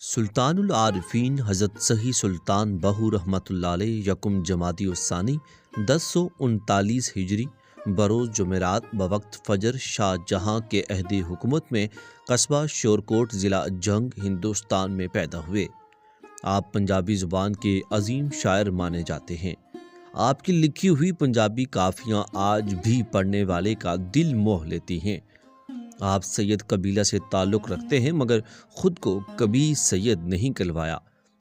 سلطان العارفین حضرت صحیح سلطان بہو رحمۃ اللہ علیہ یکم جمادی الثانی 1039 ہجری بروز جمعرات بوقت فجر شاہ جہاں کے عہد حکومت میں قصبہ شورکوٹ ضلع جنگ ہندوستان میں پیدا ہوئے۔ آپ پنجابی زبان کے عظیم شاعر مانے جاتے ہیں۔ آپ کی لکھی ہوئی پنجابی کافیاں آج بھی پڑھنے والے کا دل موہ لیتی ہیں۔ آپ سید قبیلہ سے تعلق رکھتے ہیں مگر خود کو کبھی سید نہیں کہلوایا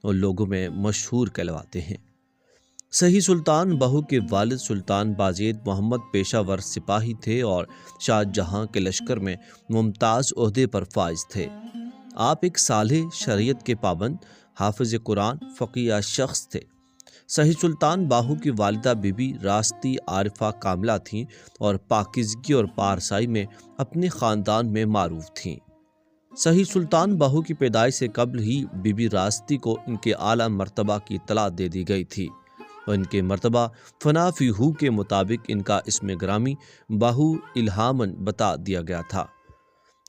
اور لوگوں میں مشہور کہلواتے ہیں۔ صحیح سلطان بہو کے والد سلطان بازید محمد پیشہ ور سپاہی تھے اور شاہ جہاں کے لشکر میں ممتاز عہدے پر فائز تھے۔ آپ ایک صالح، شریعت کے پابند، حافظ قرآن، فقیہ شخص تھے۔ صحیح سلطان باہو کی والدہ بی بی راستی عارفہ کاملہ تھیں اور پاکیزگی اور پارسائی میں اپنے خاندان میں معروف تھیں۔ صحیح سلطان باہو کی پیدائش سے قبل ہی بی بی راستی کو ان کے اعلیٰ مرتبہ کی اطلاع دے دی گئی تھی اور ان کے مرتبہ فنا فی ہو کے مطابق ان کا اسم گرامی باہو الہامن بتا دیا گیا تھا۔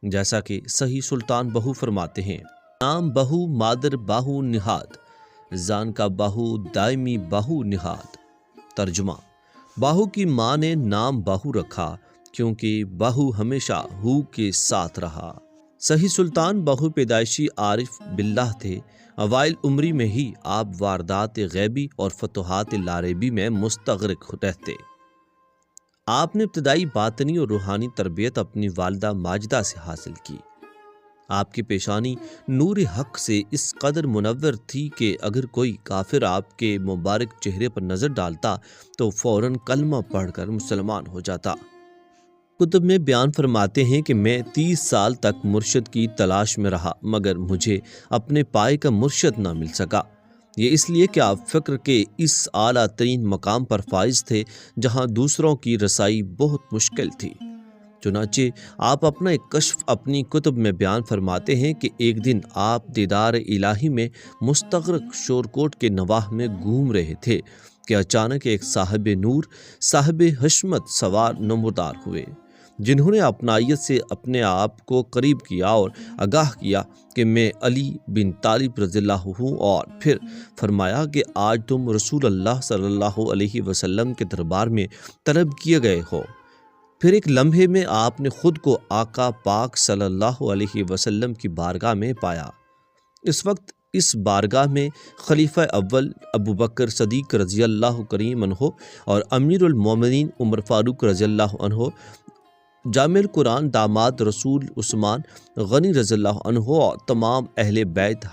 جیسا کہ صحیح سلطان باہو فرماتے ہیں: نام بہو مادر باہو نہاد، زان کا باہو دائمی باہو نہاد۔ ترجمہ: باہو کی ماں نے نام باہو رکھا کیونکہ باہو ہمیشہ ہو کے ساتھ رہا۔ صحیح سلطان باہو پیدائشی عارف باللہ تھے۔ اوائل عمری میں ہی آپ واردات غیبی اور فتوحات لاریبی میں مستغرق رہتے۔ آپ نے ابتدائی باطنی اور روحانی تربیت اپنی والدہ ماجدہ سے حاصل کی۔ آپ کی پیشانی نور حق سے اس قدر منور تھی کہ اگر کوئی کافر آپ کے مبارک چہرے پر نظر ڈالتا تو فوراً کلمہ پڑھ کر مسلمان ہو جاتا۔ کتب میں بیان فرماتے ہیں کہ میں 30 سال تک مرشد کی تلاش میں رہا مگر مجھے اپنے پائے کا مرشد نہ مل سکا۔ یہ اس لیے کہ آپ فکر کے اس اعلیٰ ترین مقام پر فائز تھے جہاں دوسروں کی رسائی بہت مشکل تھی۔ چنانچہ آپ اپنا ایک کشف اپنی کتب میں بیان فرماتے ہیں کہ ایک دن آپ دیدار الہی میں مستغرق شورکوٹ کے نواح میں گھوم رہے تھے کہ اچانک ایک صاحب نور، صاحب حشمت سوار نمودار ہوئے، جنہوں نے اپنائیت سے اپنے آپ کو قریب کیا اور آگاہ کیا کہ میں علی بن طالب رضی اللہ ہوں، اور پھر فرمایا کہ آج تم رسول اللہ صلی اللہ علیہ وسلم کے دربار میں طلب کیے گئے ہو۔ پھر ایک لمحے میں آپ نے خود کو آقا پاک صلی اللہ علیہ وسلم کی بارگاہ میں پایا۔ اس وقت اس بارگاہ میں خلیفہ اول ابو بکر صدیق رضی اللہ کریم عنہ اور امیر المومنین عمر فاروق رضی اللہ عنہ، جامع القرآن داماد رسول عثمان غنی رضی اللہ عنہ اور تمام اہل بیت